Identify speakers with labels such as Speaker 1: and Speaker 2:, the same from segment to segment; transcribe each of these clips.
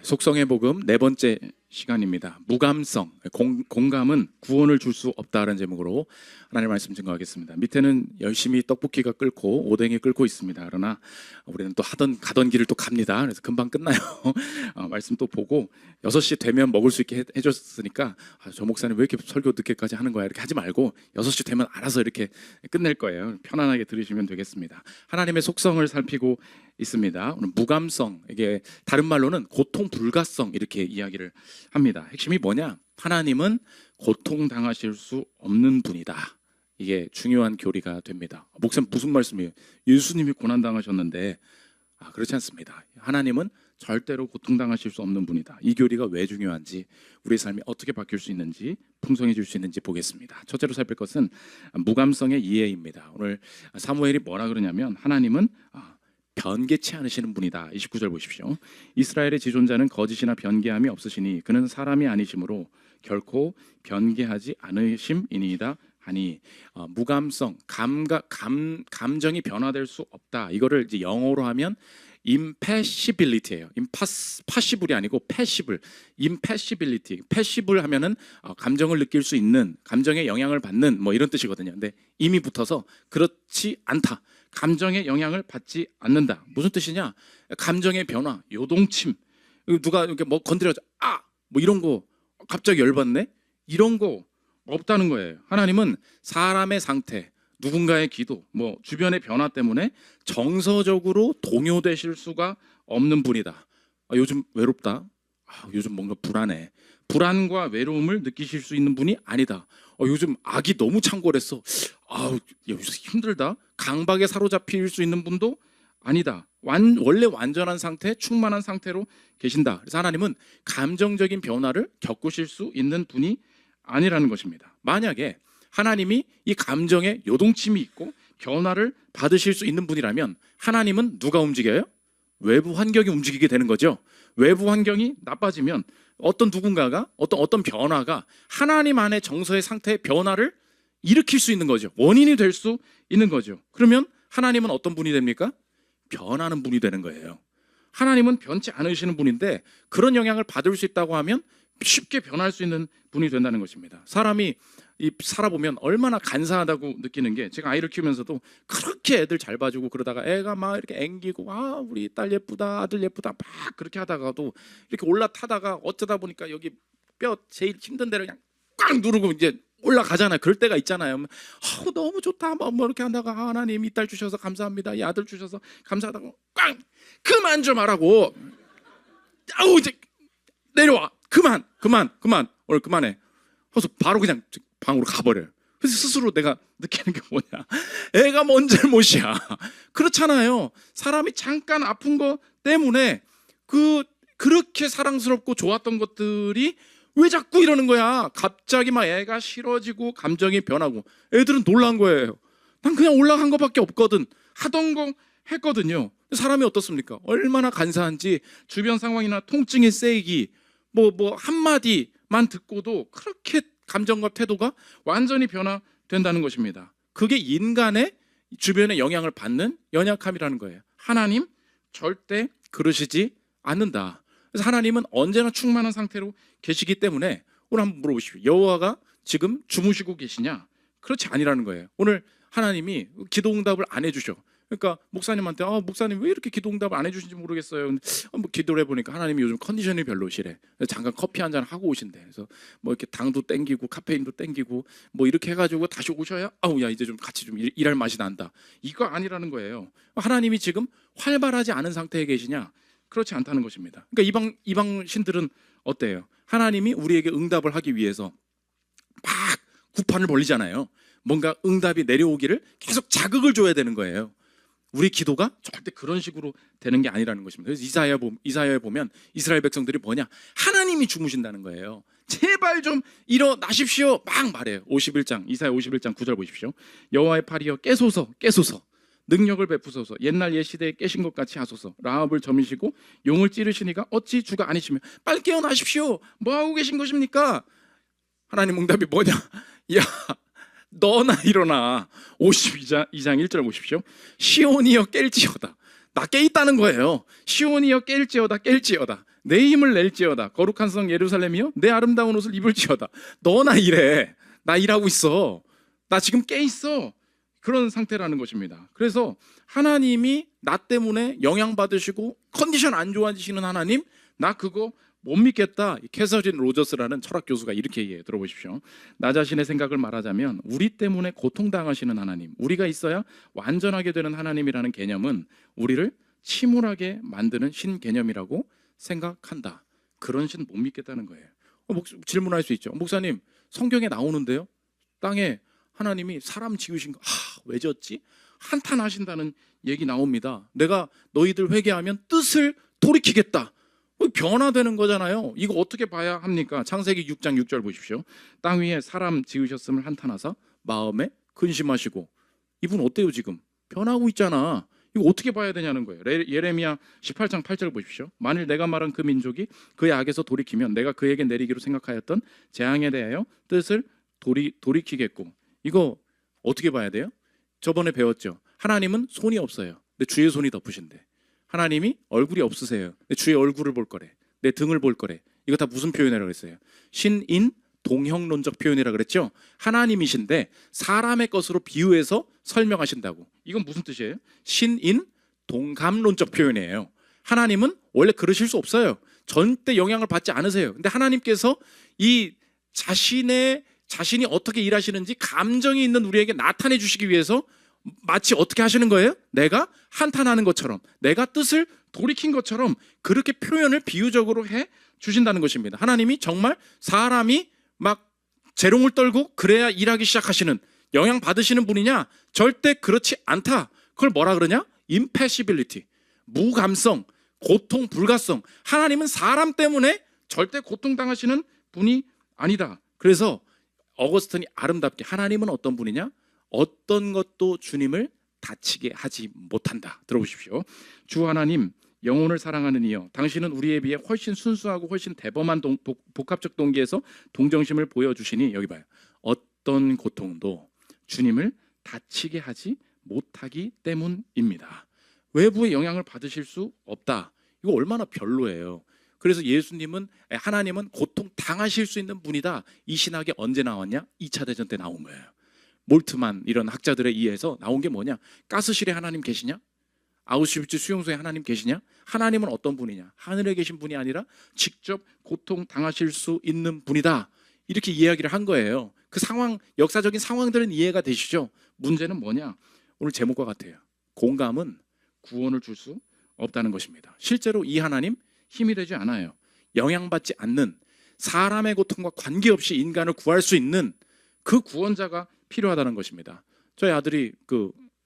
Speaker 1: 속성의 복음 네 번째 시간입니다. 무감성, 공감은 구원을 줄 수 없다라는 제목으로 하나님의 말씀 증거하겠습니다. 밑에는 열심히 떡볶이가 끓고 오뎅이 끓고 있습니다. 그러나 우리는 또 가던 길을 또 갑니다. 그래서 금방 끝나요. 말씀 또 보고 6시 되면 먹을 수 있게 해줬으니까 저 목사님 왜 이렇게 설교 늦게까지 하는 거야? 이렇게 하지 말고 6시 되면 알아서 이렇게 끝낼 거예요. 편안하게 들으시면 되겠습니다. 하나님의 속성을 살피고 있습니다. 오늘 무감성, 이게 다른 말로는 고통 불가성 이렇게 이야기를 합니다. 핵심이 뭐냐? 하나님은 고통당하실 수 없는 분이다. 이게 중요한 교리가 됩니다. 목사님 무슨 말씀이에요? 예수님이 고난당하셨는데 그렇지 않습니다. 하나님은 절대로 고통당하실 수 없는 분이다. 이 교리가 왜 중요한지, 우리의 삶이 어떻게 바뀔 수 있는지, 풍성해질 수 있는지 보겠습니다. 첫째로 살필 것은 무감성의 이해입니다. 오늘 사무엘이 뭐라 그러냐면 하나님은 변개치 않으시는 분이다. 29절 보십시오. 이스라엘의 지존자는 거짓이나 변개함이 없으시니 그는 사람이 아니시므로 결코 변개하지 않으심이니이다 하니, 무감성, 감정이 변화될 수 없다. 이거를 이제 영어로 하면 impassibility예요. impassible이 아니고 passible, impassibility. passible 하면은 감정을 느낄 수 있는, 감정에 영향을 받는 뭐 이런 뜻이거든요. 근데 이미 붙어서 그렇지 않다. 감정의 영향을 받지 않는다. 무슨 뜻이냐? 감정의 변화, 요동침. 누가 이렇게 뭐 건드려서 뭐 이런 거 갑자기 열받네? 이런 거 없다는 거예요. 하나님은 사람의 상태, 누군가의 기도, 뭐 주변의 변화 때문에 정서적으로 동요되실 수가 없는 분이다. 요즘 외롭다. 요즘 뭔가 불안해. 불안과 외로움을 느끼실 수 있는 분이 아니다. 요즘 악이 너무 창궐했어. 요즘 힘들다. 강박에 사로잡힐 수 있는 분도 아니다. 원래 완전한 상태, 충만한 상태로 계신다. 그래서 하나님은 감정적인 변화를 겪으실 수 있는 분이 아니라는 것입니다. 만약에 하나님이 이 감정에 요동침이 있고 변화를 받으실 수 있는 분이라면 하나님은 누가 움직여요? 외부 환경이 움직이게 되는 거죠. 외부 환경이 나빠지면 어떤 누군가가 어떤 변화가 하나님 안의 정서의 상태의 변화를 일으킬 수 있는 거죠. 원인이 될 수 있는 거죠. 그러면 하나님은 어떤 분이 됩니까? 변하는 분이 되는 거예요. 하나님은 변치 않으시는 분인데 그런 영향을 받을 수 있다고 하면 쉽게 변할 수 있는 분이 된다는 것입니다. 사람이 살아보면 얼마나 간사하다고 느끼는 게, 제가 아이를 키우면서도 그렇게 애들 잘 봐주고 그러다가 애가 막 이렇게 앵기고 우리 딸 예쁘다, 아들 예쁘다 막 그렇게 하다가도 이렇게 올라타다가 어쩌다 보니까 여기 뼈 제일 힘든 데를 그냥 꽉 누르고 이제 올라가잖아요. 그럴 때가 있잖아요. 너무 좋다 뭐 이렇게 하다가 하나님 이 딸 주셔서 감사합니다, 이 아들 주셔서 감사하다고 꽉 그만 좀 하라고. 이제 내려와. 그만 오늘 그만해. 그래서 바로 그냥 방으로 가버려요. 그래서 스스로 내가 느끼는 게 뭐냐, 애가 뭔 잘못이야. 그렇잖아요. 사람이 잠깐 아픈 거 때문에 그렇게 사랑스럽고 좋았던 것들이 왜 자꾸 이러는 거야. 갑자기 막 애가 싫어지고 감정이 변하고 애들은 놀란 거예요. 난 그냥 올라간 것밖에 없거든, 하던 거 했거든요. 사람이 어떻습니까? 얼마나 간사한지 주변 상황이나 통증의 세기 뭐 한마디만 듣고도 그렇게 감정과 태도가 완전히 변화된다는 것입니다. 그게 인간의 주변에 영향을 받는 연약함이라는 거예요. 하나님 절대 그러시지 않는다. 그래서 하나님은 언제나 충만한 상태로 계시기 때문에 오늘 한번 물어보십시오. 여호와가 지금 주무시고 계시냐? 그렇지 아니라는 거예요. 오늘 하나님이 기도 응답을 안 해주셔. 그러니까 목사님한테 목사님 왜 이렇게 기도 응답을 안 해주신지 모르겠어요. 뭐 기도를 해보니까 하나님이 요즘 컨디션이 별로시래. 잠깐 커피 한잔 하고 오신대. 그래서 뭐 이렇게 당도 땡기고 카페인도 땡기고 뭐 이렇게 해가지고 다시 오셔야 야 이제 좀 같이 좀 일할 맛이 난다. 이거 아니라는 거예요. 하나님이 지금 활발하지 않은 상태에 계시냐? 그렇지 않다는 것입니다. 그러니까 이방 신들은 어때요? 하나님이 우리에게 응답을 하기 위해서 막 구판을 벌리잖아요. 뭔가 응답이 내려오기를 계속 자극을 줘야 되는 거예요. 우리 기도가 절대 그런 식으로 되는 게 아니라는 것입니다. 그래서 이사야에 보면 이스라엘 백성들이 뭐냐? 하나님이 주무신다는 거예요. 제발 좀 일어나십시오 막 말해요. 이사야 51장 9절 보십시오. 여호와의 팔이여 깨소서 능력을 베푸소서. 옛날 옛 시대에 깨신 것 같이 하소서. 라합을 점이시고 용을 찌르시니가 어찌 주가 아니시며 빨리 깨어나십시오. 뭐하고 계신 것입니까? 하나님 응답이 뭐냐? 너나 일어나. 52장 1절 보십시오. 시온이여 깰지어다. 나 깨 있다는 거예요. 시온이여 깰지어다. 내 힘을 낼지어다. 거룩한 성 예루살렘이여 내 아름다운 옷을 입을지어다. 너나 일해. 나 일하고 있어. 나 지금 깨 있어. 그런 상태라는 것입니다. 그래서 하나님이 나 때문에 영향받으시고 컨디션 안 좋아지시는 하나님, 나 그거 못 믿겠다. 캐서린 로저스라는 철학 교수가 이렇게 얘기해요. 들어보십시오. 나 자신의 생각을 말하자면 우리 때문에 고통당하시는 하나님, 우리가 있어야 완전하게 되는 하나님이라는 개념은 우리를 침울하게 만드는 신개념이라고 생각한다. 그런 신 못 믿겠다는 거예요. 질문할 수 있죠. 목사님, 성경에 나오는데요, 땅에 하나님이 사람 지으신 거 왜 졌지? 한탄하신다는 얘기 나옵니다. 내가 너희들 회개하면 뜻을 돌이키겠다. 변화되는 거잖아요. 이거 어떻게 봐야 합니까? 창세기 6장 6절 보십시오. 땅 위에 사람 지으셨음을 한탄하사 마음에 근심하시고. 이분 어때요 지금? 변하고 있잖아. 이거 어떻게 봐야 되냐는 거예요. 예레미야 18장 8절 보십시오. 만일 내가 말한 그 민족이 그의 악에서 돌이키면 내가 그에게 내리기로 생각하였던 재앙에 대하여 뜻을 돌이키겠고. 이거 어떻게 봐야 돼요? 저번에 배웠죠. 하나님은 손이 없어요. 근데 주의 손이 덮으신대. 하나님이 얼굴이 없으세요. 근데 주의 얼굴을 볼 거래. 내 등을 볼 거래. 이거 다 무슨 표현이라고 했어요? 신인 동형론적 표현이라고 그랬죠. 하나님이신데 사람의 것으로 비유해서 설명하신다고. 이건 무슨 뜻이에요? 신인 동감론적 표현이에요. 하나님은 원래 그러실 수 없어요. 절대 영향을 받지 않으세요. 근데 하나님께서 이 자신이 어떻게 일하시는지 감정이 있는 우리에게 나타내 주시기 위해서 마치 어떻게 하시는 거예요? 내가 한탄하는 것처럼, 내가 뜻을 돌이킨 것처럼 그렇게 표현을 비유적으로 해 주신다는 것입니다. 하나님이 정말 사람이 막 재롱을 떨고 그래야 일하기 시작하시는, 영향 받으시는 분이냐? 절대 그렇지 않다. 그걸 뭐라 그러냐? impassibility, 무감성, 고통 불가성. 하나님은 사람 때문에 절대 고통당하시는 분이 아니다. 그래서 어거스틴이 아름답게 하나님은 어떤 분이냐? 어떤 것도 주님을 다치게 하지 못한다. 들어보십시오. 주 하나님, 영혼을 사랑하는 이여, 당신은 우리에 비해 훨씬 순수하고 훨씬 대범한 복합적 동기에서 동정심을 보여주시니, 여기 봐요, 어떤 고통도 주님을 다치게 하지 못하기 때문입니다. 외부의 영향을 받으실 수 없다. 이거 얼마나 별로예요. 그래서 하나님은 고통 당하실 수 있는 분이다. 이 신학이 언제 나왔냐? 2차 대전 때 나온 거예요. 몰트만 이런 학자들에 의해서 나온 게 뭐냐? 가스실에 하나님 계시냐? 아우슈비츠 수용소에 하나님 계시냐? 하나님은 어떤 분이냐? 하늘에 계신 분이 아니라 직접 고통 당하실 수 있는 분이다. 이렇게 이야기를 한 거예요. 그 상황, 역사적인 상황들은 이해가 되시죠? 문제는 뭐냐? 오늘 제목과 같아요. 공감은 구원을 줄 수 없다는 것입니다. 실제로 이 하나님 힘이 되지 않아요. 영향받지 않는, 사람의 고통과 관계없이 인간을 구할 수 있는 그 구원자가 필요하다는 것입니다. 저희 아들이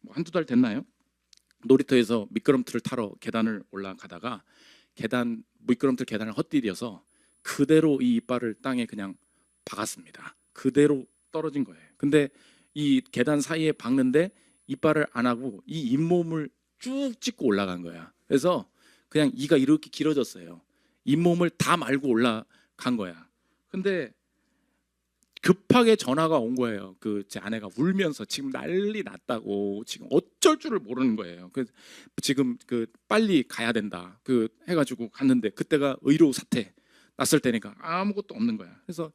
Speaker 1: 한두 달 됐나요? 놀이터에서 미끄럼틀을 타러 계단을 올라가다가 미끄럼틀 계단을 헛디뎌서 그대로 이 이빨을 땅에 그냥 박았습니다. 그대로 떨어진 거예요. 근데 이 계단 사이에 박는데 이빨을 안 하고 이 잇몸을 쭉 찍고 올라간 거야. 그래서 그냥 이가 이렇게 길어졌어요. 잇몸을 다 말고 올라간 거야. 근데 급하게 전화가 온 거예요. 제 아내가 울면서 지금 난리 났다고, 지금 어쩔 줄을 모르는 거예요. 그래서 지금 빨리 가야 된다. 해가지고 갔는데 그때가 의료 사태 났을 때니까 아무것도 없는 거야. 그래서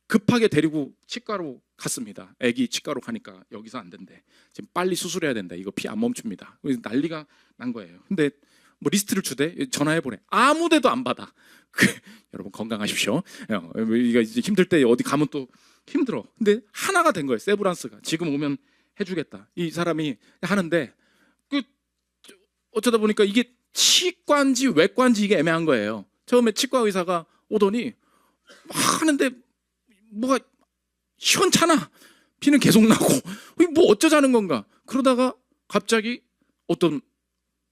Speaker 1: 급하게 데리고 치과로 갔습니다. 아기 치과로 가니까 여기서 안 된대. 지금 빨리 수술해야 된다. 이거 피 안 멈춥니다. 그래서 난리가 난 거예요. 근데 뭐 리스트를 주대. 전화해 보내. 아무데도 안 받아. 여러분 건강하십시오. 이거 이제 힘들 때 어디 가면 또 힘들어. 근데 하나가 된 거예요. 세브란스가 지금 오면 해주겠다. 이 사람이 하는데 어쩌다 보니까 이게 치과인지 외과인지 이게 애매한 거예요. 처음에 치과 의사가 오더니 막 하는데 뭐가 시원찮아. 피는 계속 나고 뭐 어쩌자는 건가. 그러다가 갑자기 어떤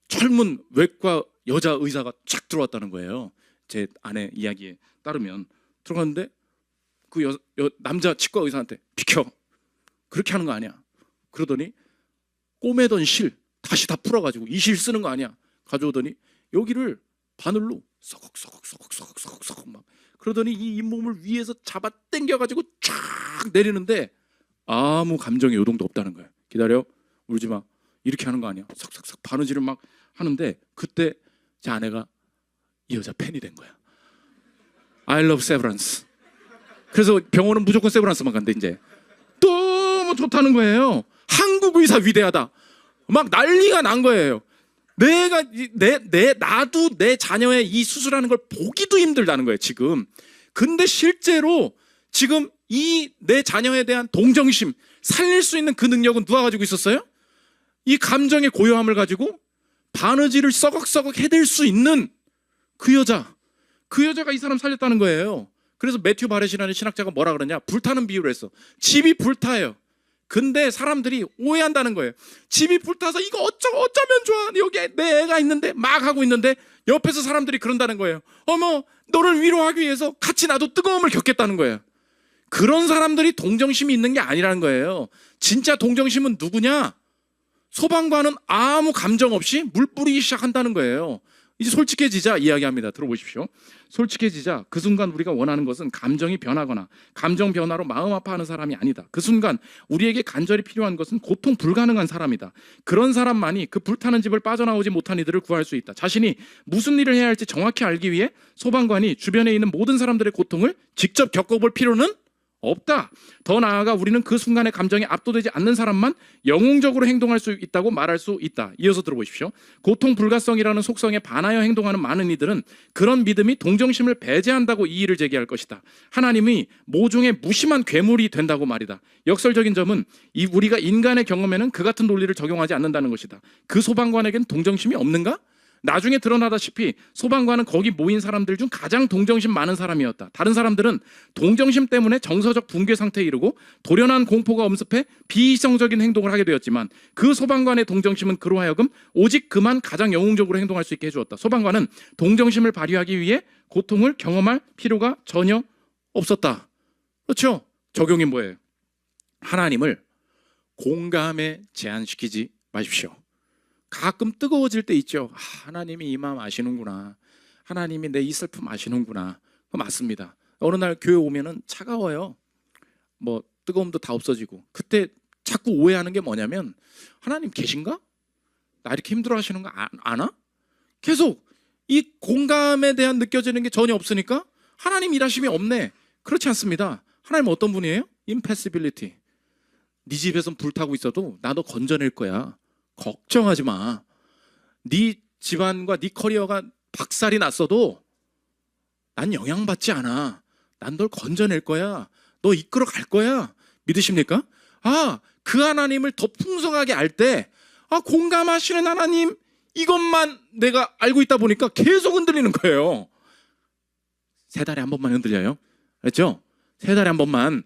Speaker 1: 젊은 외과 여자 의사가 쫙 들어왔다는 거예요. 제 아내 이야기에 따르면 들어갔는데 남자 치과 의사한테 비켜. 그렇게 하는 거 아니야. 그러더니 꼬매던 실 다시 다 풀어가지고 이 실 쓰는 거 아니야. 가져오더니 여기를 바늘로 썩썩썩썩썩썩 막 그러더니 이 잇몸을 위에서 잡아 당겨가지고 쫙 내리는데 아무 감정의 요동도 없다는 거예요. 기다려, 울지 마. 이렇게 하는 거 아니야. 석석석 바느질을 막 하는데 그때 제 아내가 이 여자 팬이 된 거야. I love severance. 그래서 병원은 무조건 세브란스만 간대. 이제 너무 좋다는 거예요. 한국 의사 위대하다. 막 난리가 난 거예요. 나도 내 자녀의 이 수술하는 걸 보기도 힘들다는 거예요, 지금. 근데 실제로 지금 이 내 자녀에 대한 동정심, 살릴 수 있는 그 능력은 누가 가지고 있었어요? 이 감정의 고요함을 가지고 바느질을 썩썩 해댈 수 있는 그 여자가 이 사람 살렸다는 거예요. 그래서 매튜 바렛이라는 신학자가 뭐라 그러냐, 불타는 비유를 했어. 집이 불타요. 근데 사람들이 오해한다는 거예요. 집이 불타서 이거 어쩌면 좋아, 여기에 내 애가 있는데, 막 하고 있는데 옆에서 사람들이 그런다는 거예요. 어머, 너를 위로하기 위해서 같이 나도 뜨거움을 겪겠다는 거예요. 그런 사람들이 동정심이 있는 게 아니라는 거예요. 진짜 동정심은 누구냐? 소방관은 아무 감정 없이 물 뿌리기 시작한다는 거예요. 이제 솔직해지자 이야기합니다. 들어보십시오. 솔직해지자 그 순간 우리가 원하는 것은 감정이 변하거나 감정 변화로 마음 아파하는 사람이 아니다. 그 순간 우리에게 간절히 필요한 것은 고통 불가능한 사람이다. 그런 사람만이 그 불타는 집을 빠져나오지 못한 이들을 구할 수 있다. 자신이 무슨 일을 해야 할지 정확히 알기 위해 소방관이 주변에 있는 모든 사람들의 고통을 직접 겪어볼 필요는 없다. 더 나아가 우리는 그 순간의 감정에 압도되지 않는 사람만 영웅적으로 행동할 수 있다고 말할 수 있다. 이어서 들어보십시오. 고통 불가성이라는 속성에 반하여 행동하는 많은 이들은 그런 믿음이 동정심을 배제한다고 이의를 제기할 것이다. 하나님이 모종의 무심한 괴물이 된다고 말이다. 역설적인 점은 우리가 인간의 경험에는 그 같은 논리를 적용하지 않는다는 것이다. 그 소방관에겐 동정심이 없는가? 나중에 드러나다시피 소방관은 거기 모인 사람들 중 가장 동정심 많은 사람이었다. 다른 사람들은 동정심 때문에 정서적 붕괴 상태에 이르고 돌연한 공포가 엄습해 비이성적인 행동을 하게 되었지만 그 소방관의 동정심은 그로 하여금 오직 그만 가장 영웅적으로 행동할 수 있게 해주었다. 소방관은 동정심을 발휘하기 위해 고통을 경험할 필요가 전혀 없었다. 그렇죠? 적용이 뭐예요? 하나님을 공감에 제한시키지 마십시오. 가끔 뜨거워질 때 있죠. 하나님이 이 마음 아시는구나. 하나님이 내 이 슬픔 아시는구나. 맞습니다. 어느 날 교회 오면은 차가워요. 뭐 뜨거움도 다 없어지고. 그때 자꾸 오해하는 게 뭐냐면, 하나님 계신가? 나 이렇게 힘들어 하시는 거 아나? 계속 이 공감에 대한 느껴지는 게 전혀 없으니까 하나님 일하심이 없네. 그렇지 않습니다. 하나님 어떤 분이에요? Impassibility. 네 집에선 불타고 있어도 나 너 건져낼 거야. 걱정하지 마. 네 집안과 네 커리어가 박살이 났어도 난 영향받지 않아. 난 널 건져낼 거야. 너 이끌어 갈 거야. 믿으십니까? 그 하나님을 더 풍성하게 알 때, 공감하시는 하나님, 이것만 내가 알고 있다 보니까 계속 흔들리는 거예요. 3달에 한 번만 흔들려요. 그렇죠? 3달에 한 번만.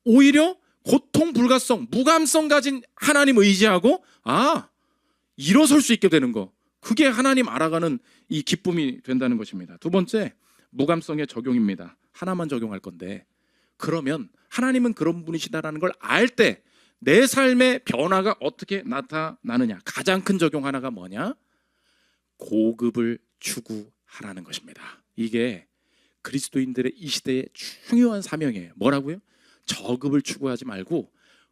Speaker 1: 오히려 고통 불가성, 무감성 가진 하나님 의지하고 일어설 수 있게 되는 거. 그게 하나님 알아가는 이 기쁨이 된다는 것입니다. 두 번째, 무감성의 적용입니다. 하나만 적용할 건데, 그러면 하나님은 그런 분이시다라는 걸 알 때 내 삶의 변화가 어떻게 나타나느냐. 가장 큰 적용 하나가 뭐냐? 고급을 추구하라는 것입니다. 이게 그리스도인들의 이 시대의 중요한 사명이에요. 뭐라고요? 저급을 추구하지 말고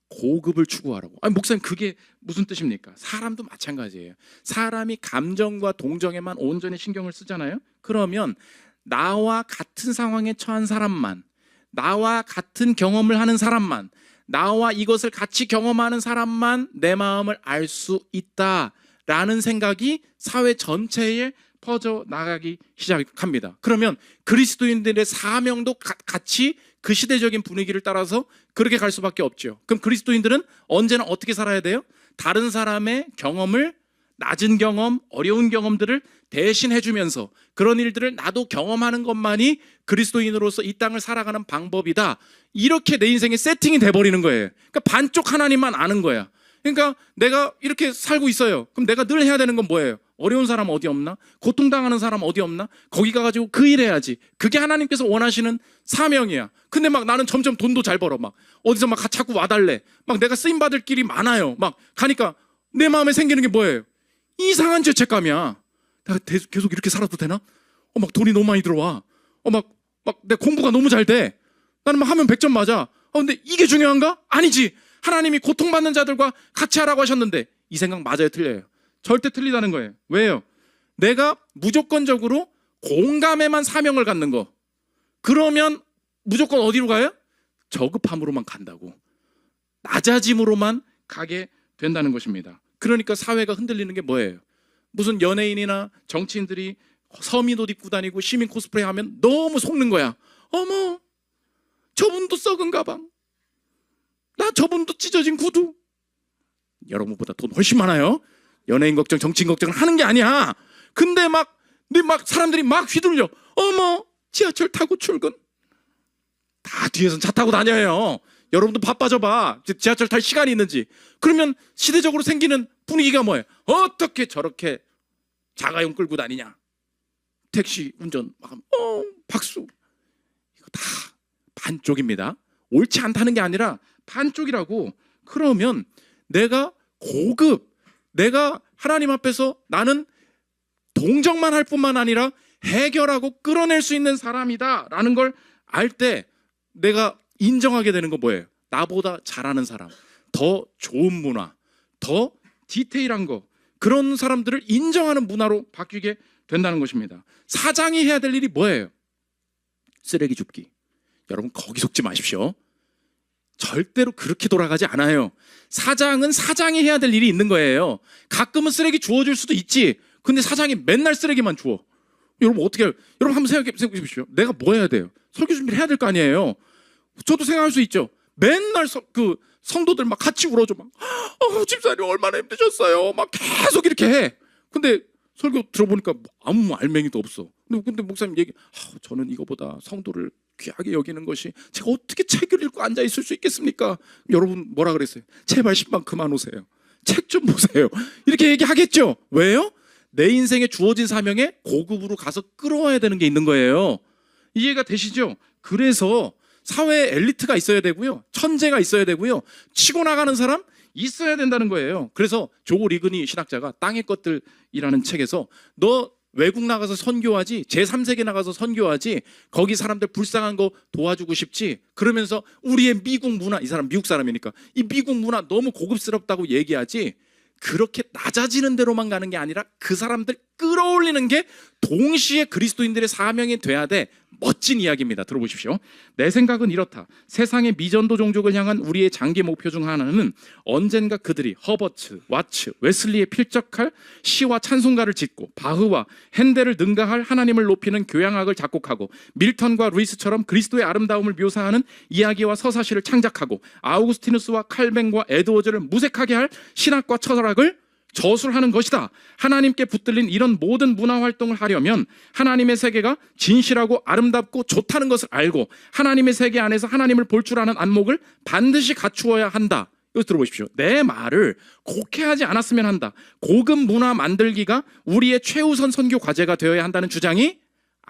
Speaker 1: 고급을 추구하라고. 목사님, 그게 무슨 뜻입니까? 사람도 마찬가지예요. 사람이 감정과 동정에만 온전히 신경을 쓰잖아요. 그러면 나와 같은 상황에 처한 사람만, 나와 같은 경험을 하는 사람만, 나와 이것을 같이 경험하는 사람만 내 마음을 알 수 있다라는 생각이 사회 전체에 퍼져나가기 시작합니다. 그러면 그리스도인들의 사명도 같이 그 시대적인 분위기를 따라서 그렇게 갈 수밖에 없죠. 그럼 그리스도인들은 언제나 어떻게 살아야 돼요? 다른 사람의 경험을, 낮은 경험, 어려운 경험들을 대신해 주면서 그런 일들을 나도 경험하는 것만이 그리스도인으로서 이 땅을 살아가는 방법이다. 이렇게 내 인생에 세팅이 돼버리는 거예요. 그러니까 반쪽 하나님만 아는 거야. 그러니까 내가 이렇게 살고 있어요. 그럼 내가 늘 해야 되는 건 뭐예요? 어려운 사람 어디 없나? 고통당하는 사람 어디 없나? 거기 가가지고 그 일 해야지. 그게 하나님께서 원하시는 사명이야. 근데 막 나는 점점 돈도 잘 벌어. 막 어디서 막 자꾸 와달래. 막 내가 쓰임받을 길이 많아요. 막 가니까 내 마음에 생기는 게 뭐예요? 이상한 죄책감이야. 내가 계속 이렇게 살아도 되나? 막 돈이 너무 많이 들어와. 막 내 공부가 너무 잘 돼. 나는 막 하면 100점 맞아. 근데 이게 중요한가? 아니지. 하나님이 고통받는 자들과 같이 하라고 하셨는데 이 생각 맞아요, 틀려요? 절대 틀리다는 거예요. 왜요? 내가 무조건적으로 공감에만 사명을 갖는 거. 그러면 무조건 어디로 가요? 저급함으로만 간다고. 낮아짐으로만 가게 된다는 것입니다. 그러니까 사회가 흔들리는 게 뭐예요? 무슨 연예인이나 정치인들이 서민 옷 입고 다니고 시민 코스프레 하면 너무 속는 거야. 어머, 저분도 썩은 가방, 나 저분도 찢어진 구두. 여러분보다 돈 훨씬 많아요. 연예인 걱정, 정치인 걱정을 하는 게 아니야. 근데 막 사람들이 막 휘둘려. 어머, 지하철 타고 출근. 다 뒤에선 차 타고 다녀요. 여러분도 바빠져봐. 지하철 탈 시간이 있는지. 그러면 시대적으로 생기는 분위기가 뭐예요? 어떻게 저렇게 자가용 끌고 다니냐. 택시 운전 막 하면 박수. 이거 다 반쪽입니다. 옳지 않다는 게 아니라 반쪽이라고. 그러면 내가 고급, 내가 하나님 앞에서 나는 동정만 할 뿐만 아니라 해결하고 끌어낼 수 있는 사람이다 라는 걸 알 때 내가 인정하게 되는 거 뭐예요? 나보다 잘하는 사람, 더 좋은 문화, 더 디테일한 거, 그런 사람들을 인정하는 문화로 바뀌게 된다는 것입니다. 사장이 해야 될 일이 뭐예요? 쓰레기 줍기. 여러분 거기 속지 마십시오. 절대로 그렇게 돌아가지 않아요. 사장은 사장이 해야 될 일이 있는 거예요. 가끔은 쓰레기 주워줄 수도 있지. 근데 사장이 맨날 쓰레기만 주워. 여러분 어떻게 해요? 여러분 한번 생각해 보십시오. 내가 뭐 해야 돼요? 설교 준비를 해야 될 거 아니에요. 저도 생각할 수 있죠. 맨날 성도들 막 같이 울어줘. 막 집사님 얼마나 힘드셨어요. 막 계속 이렇게 해. 근데 설교 들어보니까 아무 알맹이도 없어. 근데 목사님 얘기, 저는 이거보다 성도를 귀하게 여기는 것이, 제가 어떻게 책을 읽고 앉아 있을 수 있겠습니까? 여러분 뭐라 그랬어요? 제발 신방 그만 오세요. 책 좀 보세요. 이렇게 얘기하겠죠. 왜요? 내 인생에 주어진 사명에 고급으로 가서 끌어와야 되는 게 있는 거예요. 이해가 되시죠? 그래서 사회에 엘리트가 있어야 되고요, 천재가 있어야 되고요, 치고 나가는 사람 있어야 된다는 거예요. 그래서 조 리그니 신학자가 땅의 것들이라는 책에서 너 외국 나가서 선교하지, 제3세계 나가서 선교하지, 거기 사람들 불쌍한 거 도와주고 싶지, 그러면서 우리의 미국 문화, 이 사람 미국 사람이니까 이 미국 문화 너무 고급스럽다고 얘기하지, 그렇게 낮아지는 대로만 가는 게 아니라 그 사람들 끌어올리는 게 동시에 그리스도인들의 사명이 돼야 돼. 멋진 이야기입니다. 들어보십시오. 내 생각은 이렇다. 세상의 미전도 종족을 향한 우리의 장기 목표 중 하나는 언젠가 그들이 허버트, 와츠, 웨슬리에 필적할 시와 찬송가를 짓고 바흐와 핸델을 능가할 하나님을 높이는 교향악을 작곡하고 밀턴과 루이스처럼 그리스도의 아름다움을 묘사하는 이야기와 서사시를 창작하고 아우구스티누스와 칼뱅과 에드워즈를 무색하게 할 신학과 철학을 저술하는 것이다. 하나님께 붙들린 이런 모든 문화 활동을 하려면 하나님의 세계가 진실하고 아름답고 좋다는 것을 알고 하나님의 세계 안에서 하나님을 볼 줄 아는 안목을 반드시 갖추어야 한다. 이거 들어보십시오. 내 말을 곡해하지 않았으면 한다. 고급 문화 만들기가 우리의 최우선 선교 과제가 되어야 한다는 주장이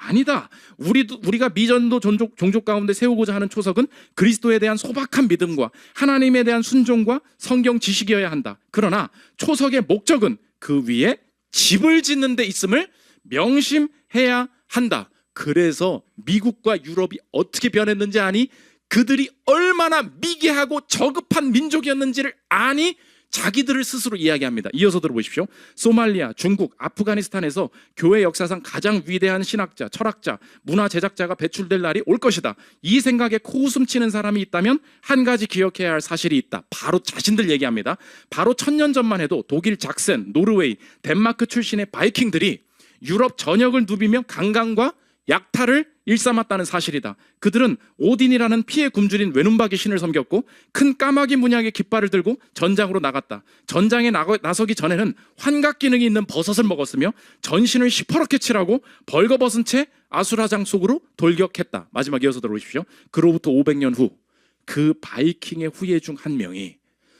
Speaker 1: 아니다. 우리가 미전도 종족 가운데 세우고자 하는 초석은 그리스도에 대한 소박한 믿음과 하나님에 대한 순종과 성경 지식이어야 한다. 그러나 초석의 목적은 그 위에 집을 짓는 데 있음을 명심해야 한다. 그래서 미국과 유럽이 어떻게 변했는지 아니? 그들이 얼마나 미개하고 저급한 민족이었는지를 아니? 자기들을 스스로 이야기합니다. 이어서 들어보십시오. 소말리아, 중국, 아프가니스탄에서 교회 역사상 가장 위대한 신학자, 철학자, 문화 제작자가 배출될 날이 올 것이다. 이 생각에 코웃음 치는 사람이 있다면 한 가지 기억해야 할 사실이 있다. 바로 자신들 얘기합니다. 바로 1000년 전만 해도 독일 작센, 노르웨이, 덴마크 출신의 바이킹들이 유럽 전역을 누비며 강간과 약탈을 일삼았다는 사실이다. 그들은 오딘이라는 피에 굶주린 외눈박이 신을 섬겼고 큰 까마귀 문양의 깃발을 들고 전장으로 나갔다. 전장에 나서기 전에는 환각 기능이 있는 버섯을 먹었으며 전신을 시퍼렇게 칠하고 벌거벗은 채 아수라장 속으로 돌격했다. 마지막 이어서 들어보십시오. 그로부터 500년 후 그 바이킹의 후예 중 한 명이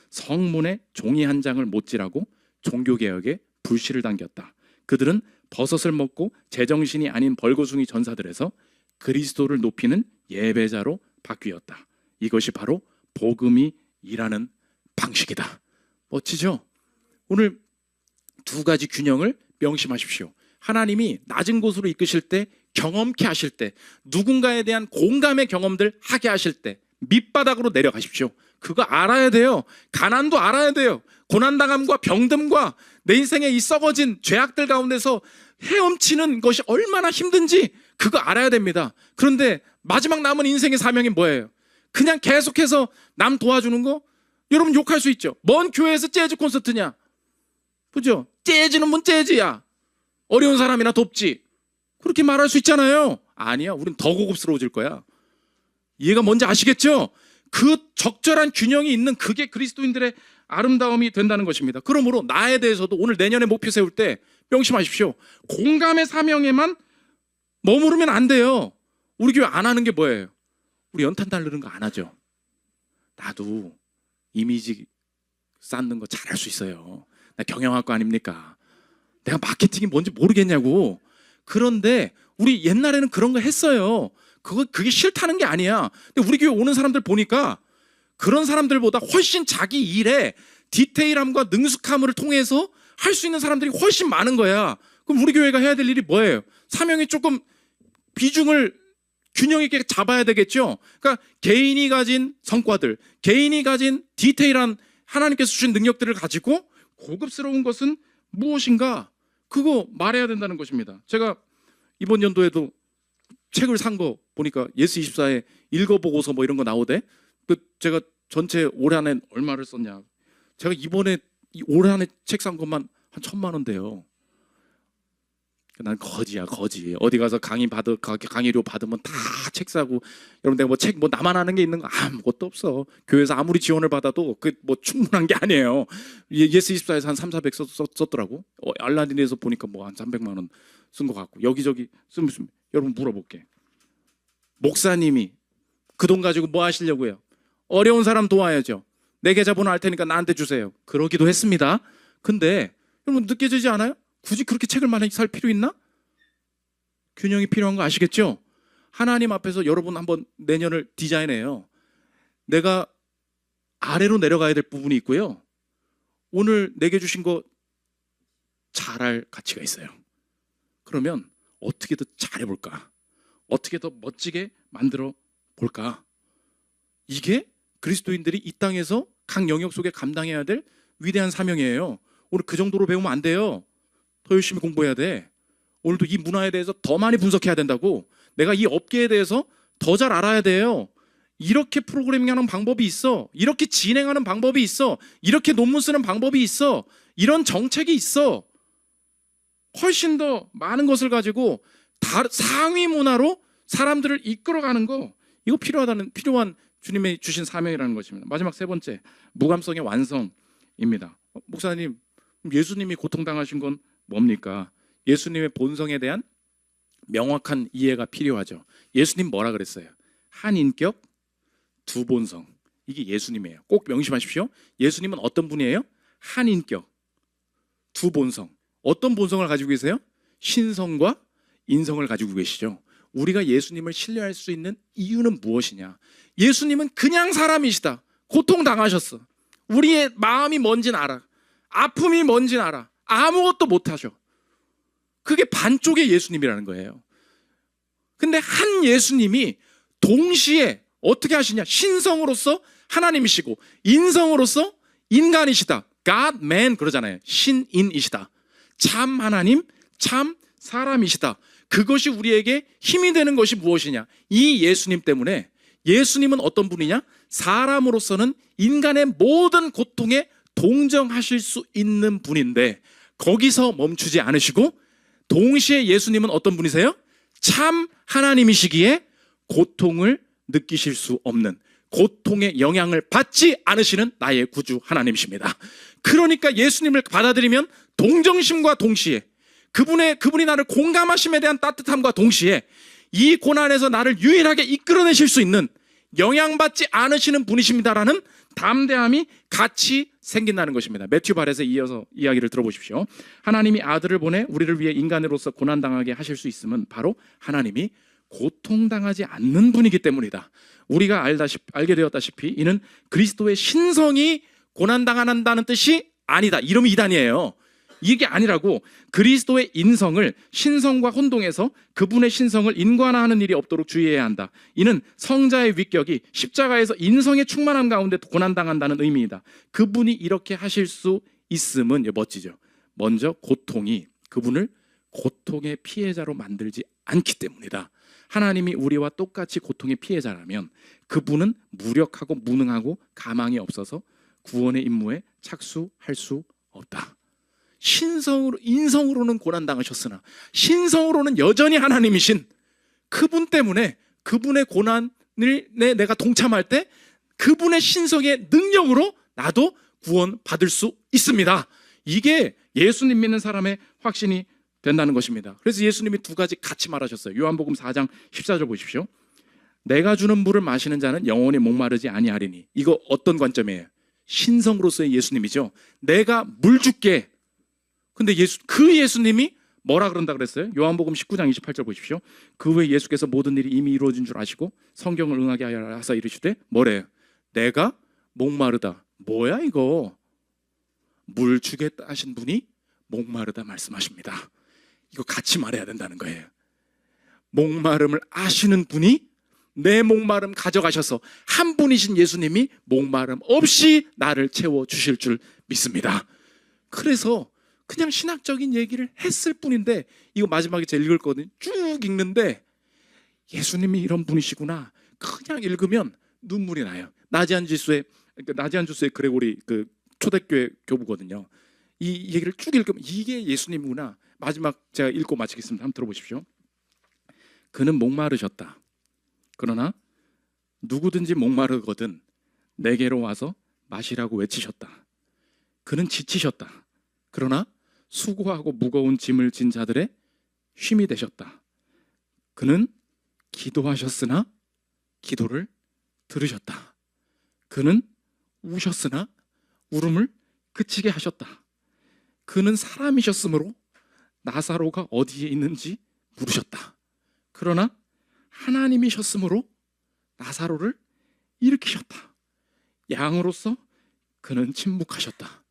Speaker 1: 성문에 종이 한 장을 못질하고 종교개혁에 불씨를 당겼다. 그들은 버섯을 먹고 제정신이 아닌 벌거숭이 전사들에서 그리스도를 높이는 예배자로 바뀌었다. 이것이 바로 복음이 일하는 방식이다. 멋지죠? 오늘 두 가지 균형을 명심하십시오. 하나님이 낮은 곳으로 이끄실 때, 경험케 하실 때, 누군가에 대한 공감의 경험들 하게 하실 때 밑바닥으로 내려가십시오. 그거 알아야 돼요. 가난도 알아야 돼요. 고난당함과 병듦과 내 인생의 이 썩어진 죄악들 가운데서 헤엄치는 것이 얼마나 힘든지 그거 알아야 됩니다. 그런데 마지막 남은 인생의 사명이 뭐예요? 그냥 계속해서 남 도와주는 거? 여러분 욕할 수 있죠. 먼 교회에서 재즈 콘서트냐? 그죠? 재즈는 뭔 재즈야? 어려운 사람이나 돕지. 그렇게 말할 수 있잖아요. 아니야, 우린 더 고급스러워질 거야. 이해가 뭔지 아시겠죠? 그 적절한 균형이 있는 그게 그리스도인들의 아름다움이 된다는 것입니다. 그러므로 나에 대해서도 오늘 내년에 목표 세울 때 명심하십시오. 공감의 사명에만 머무르면 안 돼요. 우리 교회 안 하는 게 뭐예요? 우리 연탄 달르는 거 안 하죠. 나도 이미지 쌓는 거 잘할 수 있어요. 나 경영학과 아닙니까? 내가 마케팅이 뭔지 모르겠냐고. 그런데 우리 옛날에는 그런 거 했어요. 그게 싫다는 게 아니야. 근데 우리 교회 오는 사람들 보니까 그런 사람들보다 훨씬 자기 일에 디테일함과 능숙함을 통해서 할 수 있는 사람들이 훨씬 많은 거야. 그럼 우리 교회가 해야 될 일이 뭐예요? 사명이 조금 비중을 균형 있게 잡아야 되겠죠. 그러니까 개인이 가진 성과들, 개인이 가진 디테일한 하나님께서 주신 능력들을 가지고 고급스러운 것은 무엇인가? 그거 말해야 된다는 것입니다. 제가 이번 연도에도 책을 산 거 보니까 예스24에 읽어보고서 뭐 이런 거 나오대. 제가 전체 올 한해 얼마를 썼냐? 제가 이번에 올 한해 책 산 것만 한 1,000만 원 돼요. 난 거지야, 거지. 어디 가서 강의료 받으면 다 책 사고. 여러분 내가 뭐 책 뭐 나만 아는 게 있는 거 아무것도 없어. 교회에서 아무리 지원을 받아도 그 뭐 충분한 게 아니에요. 예스24에서 한 300, 400 썼더라고. 알라딘에서 보니까 뭐 한 300만 원 쓴 것 같고 여기저기 쓰면 여러분 물어볼게. 목사님이 그 돈 가지고 뭐 하시려고요? 어려운 사람 도와야죠. 내 계좌번호 알 테니까 나한테 주세요. 그러기도 했습니다. 근데 여러분 느껴지지 않아요? 굳이 그렇게 책을 많이 살 필요 있나? 균형이 필요한 거 아시겠죠? 하나님 앞에서 여러분 한번 내년을 디자인해요. 내가 아래로 내려가야 될 부분이 있고요. 오늘 내게 주신 거 잘할 가치가 있어요. 그러면 어떻게 더 잘해볼까? 어떻게 더 멋지게 만들어 볼까? 이게 그리스도인들이 이 땅에서 각 영역 속에 감당해야 될 위대한 사명이에요. 오늘 그 정도로 배우면 안 돼요. 더 열심히 공부해야 돼. 오늘도 이 문화에 대해서 더 많이 분석해야 된다고. 내가 이 업계에 대해서 더 잘 알아야 돼요. 이렇게 프로그래밍하는 방법이 있어. 이렇게 진행하는 방법이 있어. 이렇게 논문 쓰는 방법이 있어. 이런 정책이 있어. 훨씬 더 많은 것을 가지고 상위 문화로 사람들을 이끌어가는 거, 이거 필요한 주님의 주신 사명이라는 것입니다. 마지막 세 번째, 무감성의 완성입니다. 목사님, 예수님이 고통당하신 건 뭡니까? 예수님의 본성에 대한 명확한 이해가 필요하죠. 예수님 뭐라 그랬어요? 한 인격, 두 본성. 이게 예수님이에요. 꼭 명심하십시오. 예수님은 어떤 분이에요? 한 인격, 두 본성. 어떤 본성을 가지고 계세요? 신성과 인성을 가지고 계시죠. 우리가 예수님을 신뢰할 수 있는 이유는 무엇이냐? 예수님은 그냥 사람이시다. 고통당하셨어. 우리의 마음이 뭔지는 알아. 아픔이 뭔지는 알아. 아무것도 못하셔. 그게 반쪽의 예수님이라는 거예요. 근데 한 예수님이 동시에 어떻게 하시냐? 신성으로서 하나님이시고 인성으로서 인간이시다. God, man 그러잖아요. 신인이시다. 참 하나님, 참 사람이시다. 그것이 우리에게 힘이 되는 것이 무엇이냐? 이 예수님 때문에 예수님은 어떤 분이냐? 사람으로서는 인간의 모든 고통에 동정하실 수 있는 분인데 거기서 멈추지 않으시고 동시에 예수님은 어떤 분이세요? 참 하나님이시기에 고통을 느끼실 수 없는, 고통의 영향을 받지 않으시는 나의 구주 하나님이십니다. 그러니까 예수님을 받아들이면 동정심과 동시에 그분이 나를 공감하심에 대한 따뜻함과 동시에 이 고난에서 나를 유일하게 이끌어내실 수 있는, 영향받지 않으시는 분이십니다라는 담대함이 같이 생긴다는 것입니다. 매튜 발에서 이어서 이야기를 들어보십시오. 하나님이 아들을 보내 우리를 위해 인간으로서 고난당하게 하실 수 있음은 바로 하나님이 고통당하지 않는 분이기 때문이다. 우리가 알게 되었다시피 이는 그리스도의 신성이 고난당한다는 뜻이 아니다. 이름이 이단이에요. 이게 아니라고. 그리스도의 인성을 신성과 혼동해서 그분의 신성을 인관화하는 일이 없도록 주의해야 한다. 이는 성자의 위격이 십자가에서 인성의 충만함 가운데 고난당한다는 의미이다. 그분이 이렇게 하실 수 있음은 멋지죠. 먼저 고통이 그분을 고통의 피해자로 만들지 않기 때문이다. 하나님이 우리와 똑같이 고통의 피해자라면 그분은 무력하고 무능하고 가망이 없어서 구원의 임무에 착수할 수 없다. 인성으로는 고난당하셨으나 신성으로는 여전히 하나님이신 그분 때문에 그분의 고난을 내가 동참할 때 그분의 신성의 능력으로 나도 구원받을 수 있습니다. 이게 예수님 믿는 사람의 확신이 된다는 것입니다. 그래서 예수님이 두 가지 같이 말하셨어요. 요한복음 4장 14절 보십시오. 내가 주는 물을 마시는 자는 영원히 목마르지 아니하리니. 이거 어떤 관점이에요? 신성으로서의 예수님이죠. 내가 물 줄게. 근데 그 예수님이 뭐라 그런다 그랬어요? 요한복음 19장 28절 보십시오. 그 후에 예수께서 모든 일이 이미 이루어진 줄 아시고 성경을 응하게 하여 하사 이르시되 뭐래요? 내가 목마르다. 뭐야 이거? 물 주겠다 하신 분이 목마르다 말씀하십니다. 이거 같이 말해야 된다는 거예요. 목마름을 아시는 분이 내 목마름 가져가셔서 한 분이신 예수님이 목마름 없이 나를 채워주실 줄 믿습니다. 그래서 그냥 신학적인 얘기를 했을 뿐인데 이거 마지막에 제가 읽을 거거든요. 쭉 읽는데 예수님이 이런 분이시구나. 그냥 읽으면 눈물이 나요. 나지안주스의 그레고리 그 초대교회 교부거든요. 이 얘기를 쭉 읽으면 이게 예수님이구나. 마지막 제가 읽고 마치겠습니다. 한번 들어보십시오. 그는 목마르셨다. 그러나 누구든지 목마르거든 내게로 와서 마시라고 외치셨다. 그는 지치셨다. 그러나 수고하고 무거운 짐을 진 자들의 쉼이 되셨다. 그는 기도하셨으나 기도를 들으셨다. 그는 우셨으나 울음을 그치게 하셨다. 그는 사람이셨으므로 나사로가 어디에 있는지 물으셨다. 그러나 하나님이셨으므로 나사로를 일으키셨다. 양으로서 그는 침묵하셨다.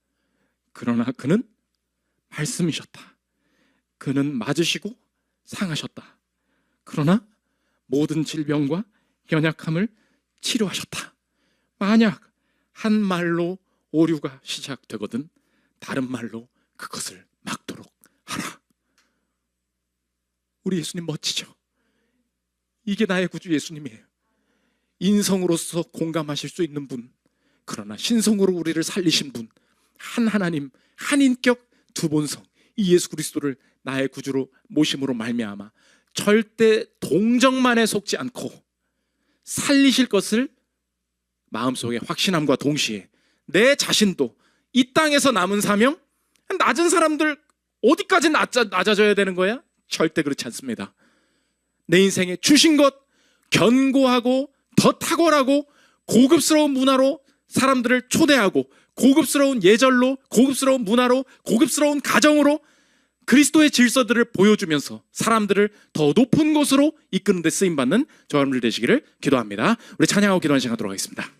Speaker 1: 그러나 그는 말씀이셨다. 그는 맞으시고 상하셨다. 그러나 모든 질병과 연약함을 치료하셨다. 만약 한 말로 오류가 시작되거든 다른 말로 그것을 막도록 하라. 우리 예수님 멋지죠? 이게 나의 구주 예수님이에요. 인성으로서 공감하실 수 있는 분, 그러나 신성으로 우리를 살리신 분, 한 하나님, 한 인격, 두 본성, 이 예수 그리스도를 나의 구주로 모심으로 말미암아 절대 동정만에 속지 않고 살리실 것을 마음속에 확신함과 동시에 내 자신도 이 땅에서 남은 사명, 낮은 사람들 어디까지 낮아져야 되는 거야? 절대 그렇지 않습니다. 내 인생에 주신 것 견고하고 더 탁월하고 고급스러운 문화로 사람들을 초대하고 고급스러운 예절로 고급스러운 문화로 고급스러운 가정으로 그리스도의 질서들을 보여주면서 사람들을 더 높은 곳으로 이끄는 데 쓰임받는 저와 여러분들 되시기를 기도합니다. 우리 찬양하고 기도하는 시간 갖도록 하겠습니다.